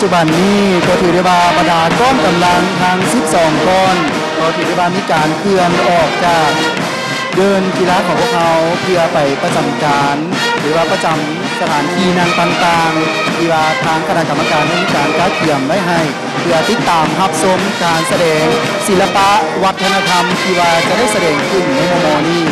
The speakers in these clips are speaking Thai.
จุบันนี้ก็ถือได้ว่าบรรดาก้อนกำลังทาง12ก้อนก็ถือได้ว่ามีการเคลื่อนออกจากเดินกีฬาของพวกเขาเพื่อไปประจำการหรือว่าประจำสถานที่นั่งต่างๆที่ว่าทางคณะกรรมการได้มีการจัดเตรียมไว้ให้เพื่อติดตามรับชมการแสดงศิลปะวัฒนธรรมที่ว่าจะได้แสดงขึ้นในมอนี้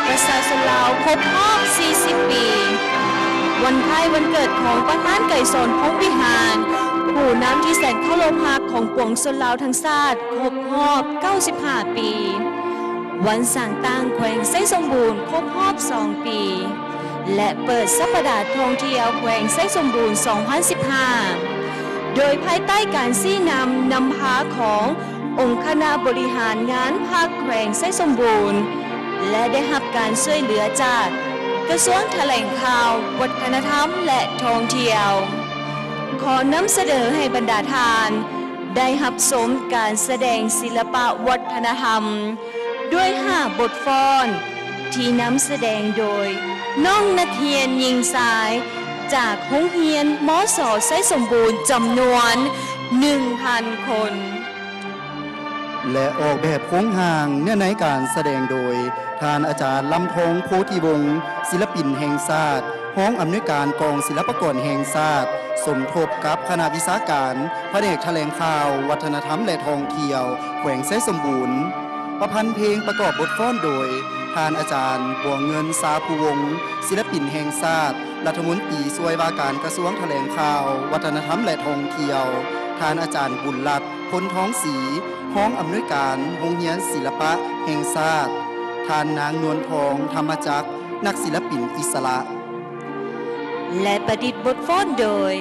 ประชาชนลาวครบรอบ 40 ปีวันคล้ายวันเกิดของประธานไก่สนพงวิหารผู้นำที่แสนเคารพรักของปวงชนลาวทั้งชาติครบรอบ 95 ปี วันสร้างตั้งแขวงไส้สมบูรณ์ครบรอบ 2 ปี และเปิดสัปดาห์ท่องเที่ยวแขวงไส้สมบูรณ์ 2015 โดยภายใต้การชี้นำพาขององค์คณะบริหารงานภาคแขวงไส้สมบูรณ์และได้รับการช่วยเหลือจากกระทรวงแถลงข่าววัฒนธรรมและท่องเที่ยวขอนำเสนอให้บรรดาทานได้รับชมการแสดงศิลปะวัฒนธรรมด้วย5บทฟ้อนที่นำแสดงโดยน้องนักเรียนหญิงชายจากโรงเรียนม.ส.ไส้สมบูรณ์จำนวน 1,000 คนและออกแบบโค้งห่างเนื่องในการแสดงโดยท่านอาจารย์ลำทองโพธิวงศ์ศิลปินแห่งชาติห้องอำนวยการกองศิลปากรแห่งชาติสมทบกับคณะวิชาการแผนกแถลงข่าววัฒนธรรมและท่องเที่ยวแขวงไส้สมบูรณ์ประพันธ์เพลงประกอบบทฟ้อนโดยท่านอาจารย์บัวเงินสาภูวงศ์ศิลปินแห่งชาติรัฐมนตรีช่วยว่าการกระทรวงแถลงข่าววัฒนธรรมและท่องเที่ยวท่านอาจารย์บุญรัตน์พ้นท้องศรีห้องอำนวยการโรงเรียนศิลปะแห่งชาติท่านนางนวลทองธรรมจักรนักศิลปินอิสระและประดิษฐ์บทฟ้อนโดย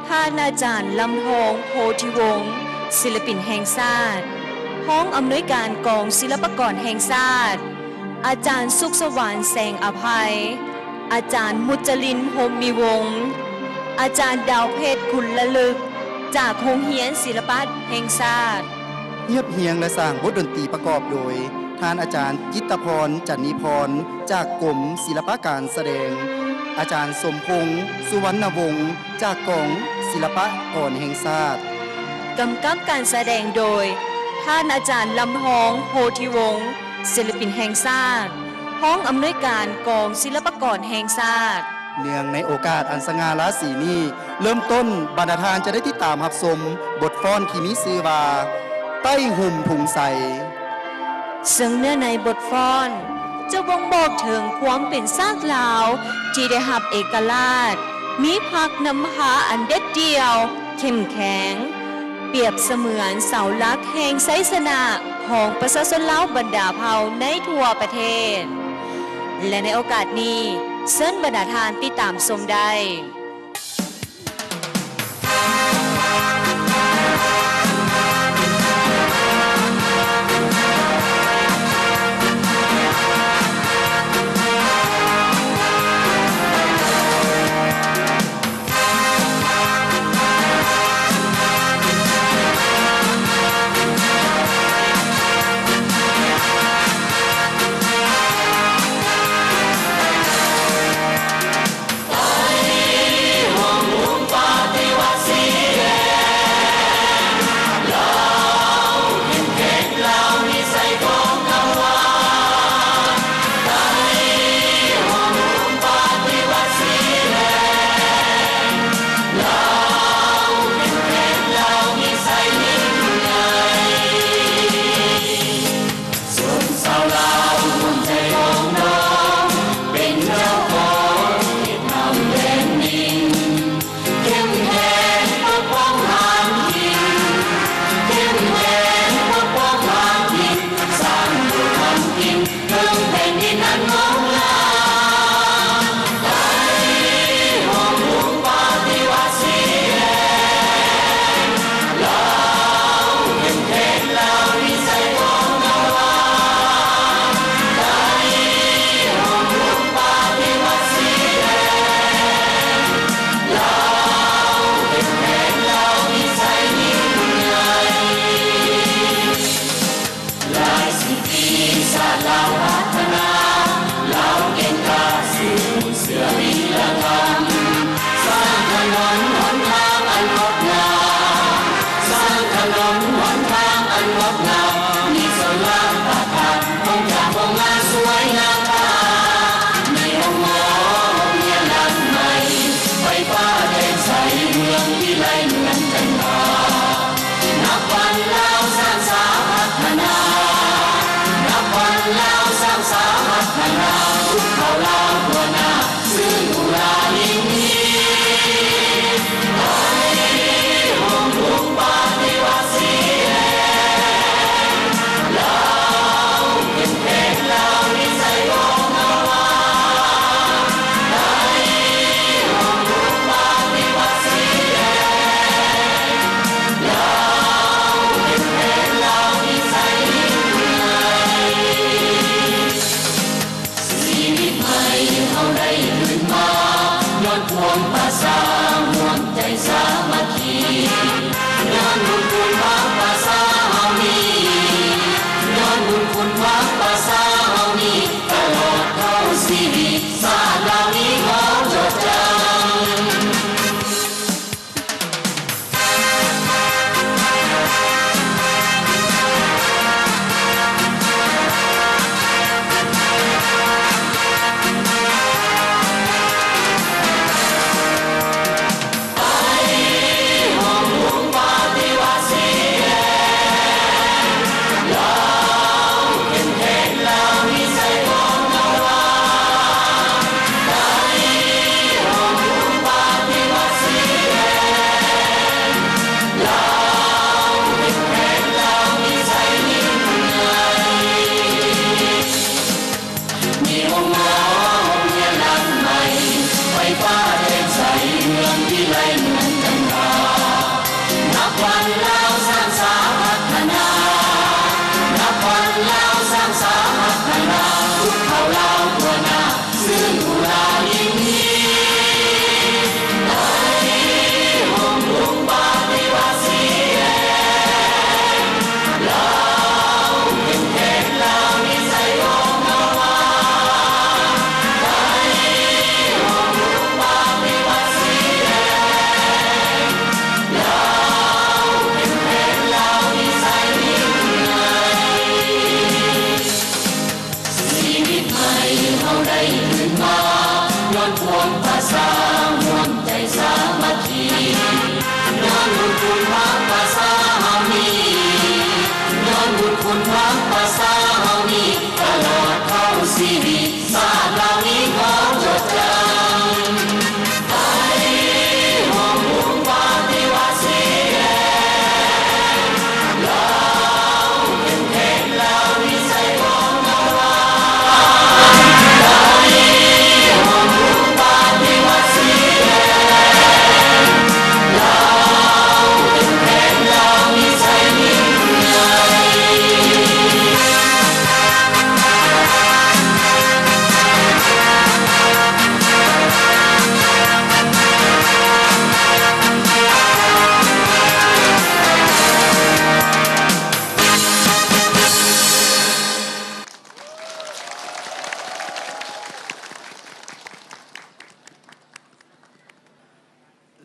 ท่านอาจารย์ลำทองโพธิวงศ์ศิลปินแห่งชาติห้องอำนวยการกองศิลปากรแห่งชาติอาจารย์สุขสว่างแสงอภัยอาจารย์มุจลินโฮมมีวงศ์อาจารย์ดาวเพชรคุณละลึกจากโรงเรียนศิลปะแห่งชาติเงียบเฮียงและสร้างบทดนตรีประกอบโดย ท่านอาจารย์จิตรพรจันนีพรจากกรมศิลปการแสดง อาจารย์สมพงษ์สุวรรณวงศ์จากกองศิลปากรแห่งชาติ กำกับการแสดงโดย ท่านอาจารย์ลำพองโพธิวงศ์ศิลปินแห่งชาติห้องอำนวยการกองศิลปากรแห่งชาติ เนื่องในโอกาสอันสง่าราศีนี้เริ่มต้นบรรดาทานจะได้ติดตามรับชมบทฟ้อนที่มีชื่อว่าใต้หุ่มถุงใส ซึ่งเนื้อในบทฟ้อนจะบ่งบอกถึงความเป็นชาติลาว ที่ได้รับเอกราช มีพักนำหาอันเด็ดเดียว เข้มแข็ง เปรียบเสมือนเสาหลักแห่งไสสนะของประชาชนลาวบรรดาเผ่าในทั่วประเทศ และในโอกาสนี้เชิญบรรดาทานติดตามชมได้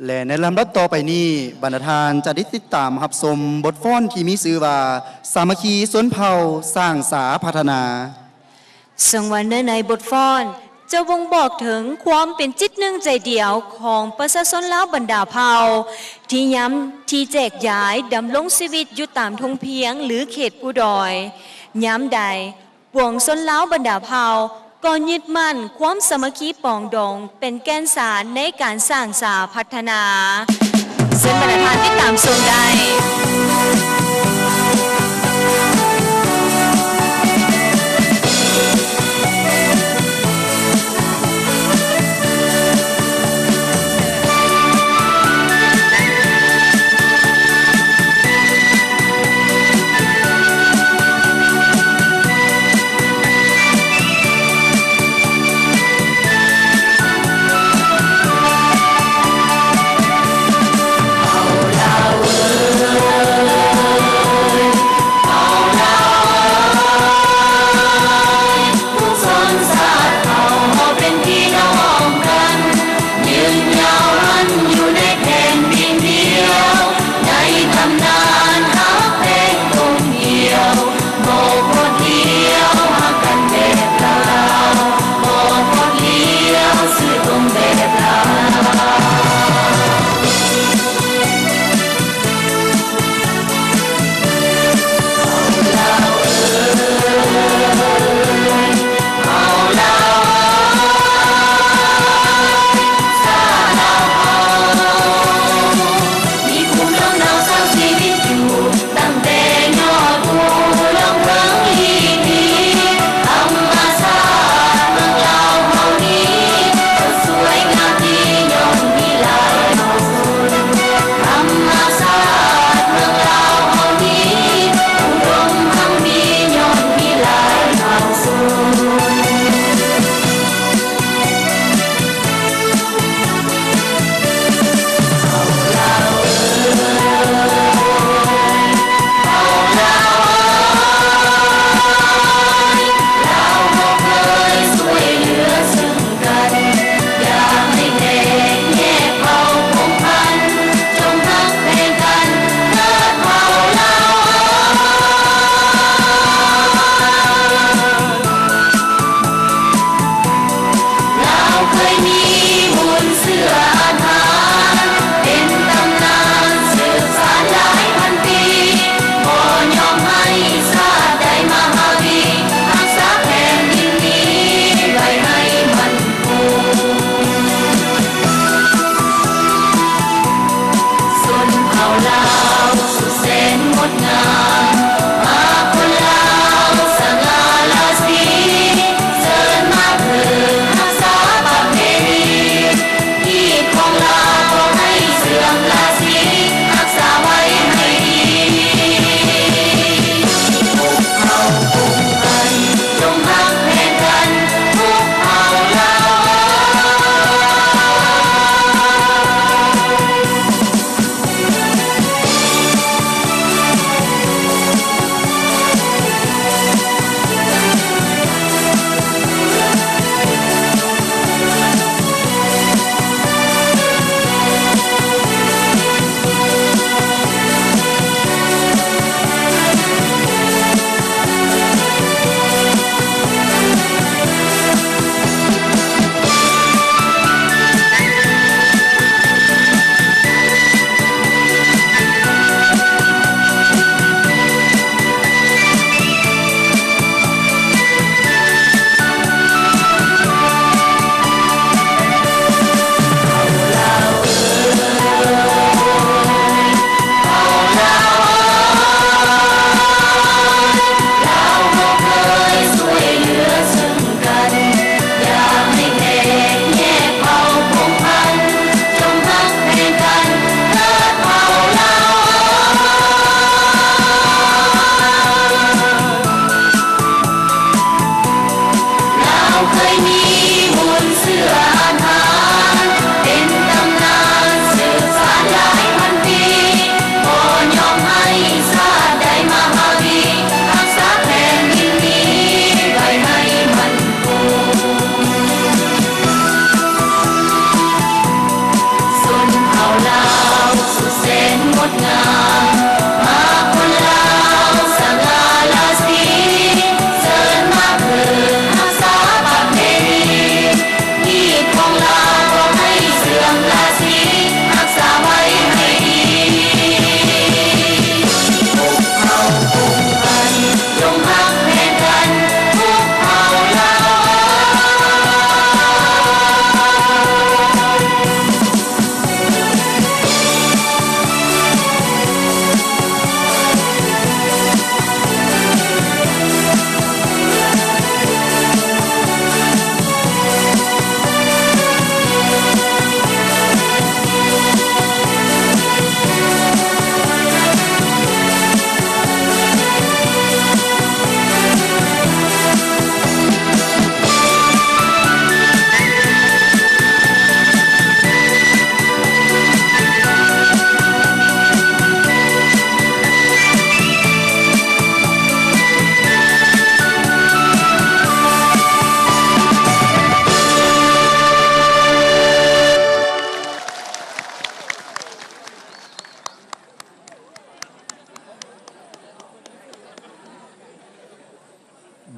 และในลำดับต่อไปนี้บรรณาทานจะได้ติดตามรับชมบทฟ้อนที่มีชื่อว่าสามัคคีสวนเผ่าสร้างสาพัฒนา ซึ่งวันในบทฟ้อนจะวงบอกถึงความเป็นจิตหนึ่งใจเดียวของประชาชนลาวบรรดาเผ่าที่ย้ำที่แจกย้ายดำรงชีวิตอยู่ตามทงเพียงหรือเขตผู้ดอยย้ำใดปวงชนลาวบรรดาเผ่าก็ยึดมั่นความสามัคคีปองดองเป็นแกนสารในการสร้างสาพัฒนาซึ่งบรรณาทานติดตามชมได้ เ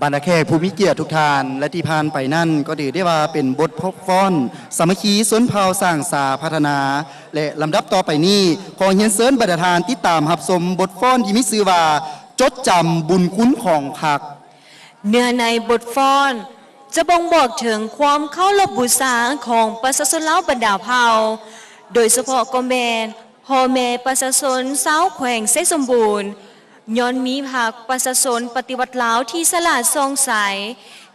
บรรดาแขกผู้มีเกียรติทุกท่านและที่ผ่านไปนั่นก็ถือได้ว่าเป็นบทพบฟ้อนสามัคคีสนเผ่าสร้างสาพัฒนา และลำดับต่อไปนี้ขอเฮียนเซินบรรดาทานติดตามรับชมบทฟ้อนที่มีชื่อว่าจดจำบุญคุณของผักเนื้อในบทฟ้อนจะบ่งบอกถึงความเคารพบูชาของประชาชนลาวบรรดาเผ่าโดยเฉพาะก็แม่นพ่อแม่ประชาชนชาวแขวงไซสมบูรณ์ย้อนมีผักประชาชนปฏิวัติลาวที่สลาดซองใส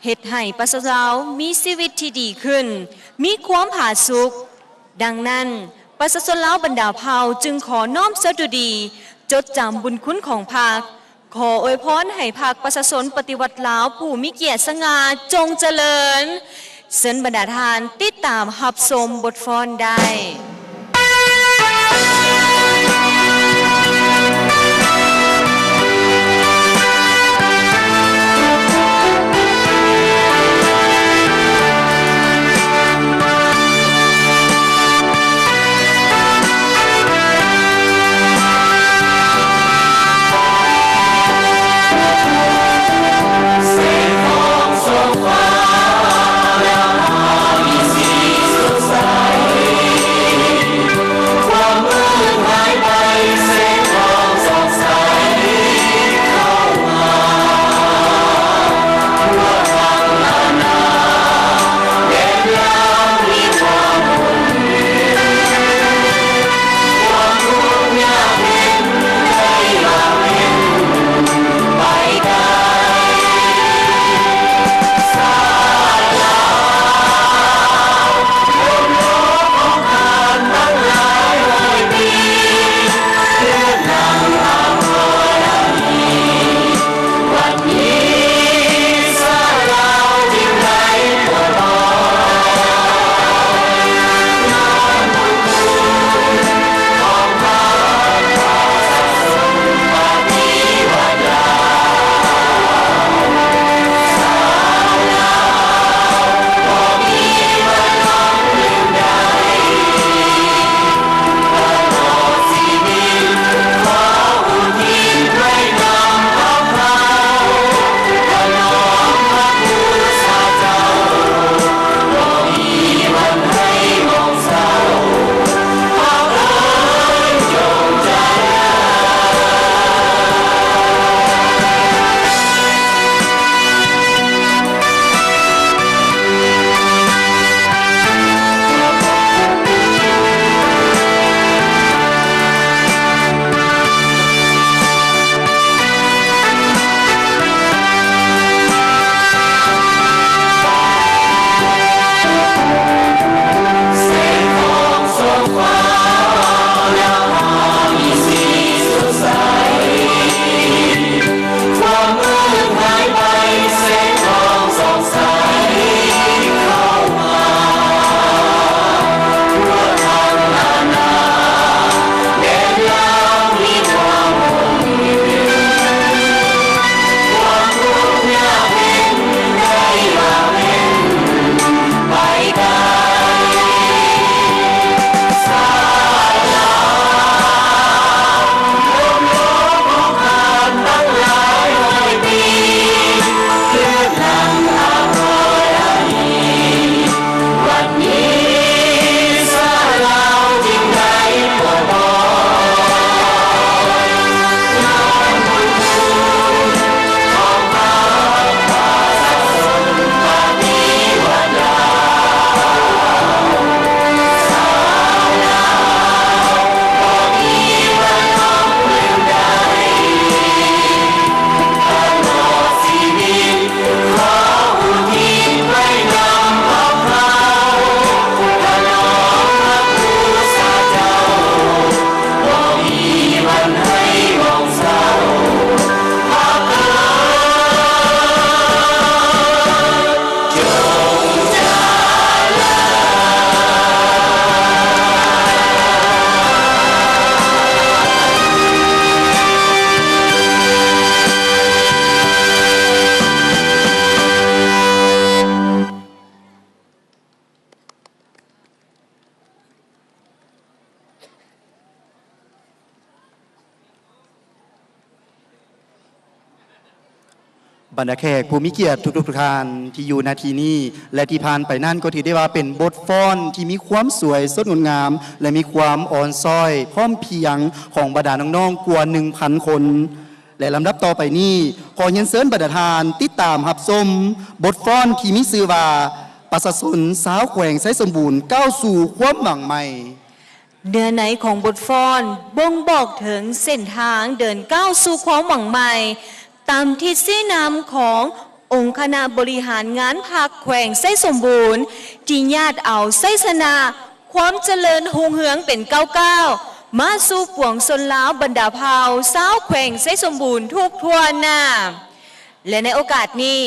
เฮ็ดให้ประชาชนลาวมีชีวิตที่ดีขึ้นมีความผาสุกดังนั้นประชาชนลาวบรรดาเผ่าจึงขอน้อมสดุดีจดจำบุญคุณของผักขออวยพรให้ภาคประชาชนปฏิวัติลาวผู้มีเกียรติสง่าจงเจริญเสินบรรดาทานติดตามรับชมบทฟ้อนได้ บรรดาแขกผู้มีเกียรติทุกท่านที่อยู่นาทีนี้และที่ผ่านไปนั่นก็ถือได้ว่าเป็นบทฟ้อนที่มีความสวยสดงดงาม และมีความอ่อนซ้อยพร้อมเพรียงของบรรดาน้องๆกว่า 1,000 คน และลำดับต่อไปนี้ขอเรียนเชิญบรรดาทานติดตามรับชมบทฟ้อนที่มีชื่อว่าประชาชนสาวแขวงไซสมบูรณ์ก้าวสู่ความหวังใหม่ เนื้อในของบทฟ้อนบ่งบอกถึงเส้นทางเดินก้าวสู่ความหวังใหม่ ตามทิศชี้นำขององค์คณะบริหารงานภาคแขวงไส้สมบูรณ์ที่ญาติเอาไส้ชนะความเจริญหุ่งเหืองเป็นก้าวมาสู่ปวงชนลาวบรรดาเผ่าสาวแขวงไส้สมบูรณ์ทุกทั่วหน้าและในโอกาสนี้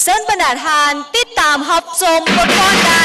เชิญบรรดาทานติดตามรับชมบทฟ้อนได้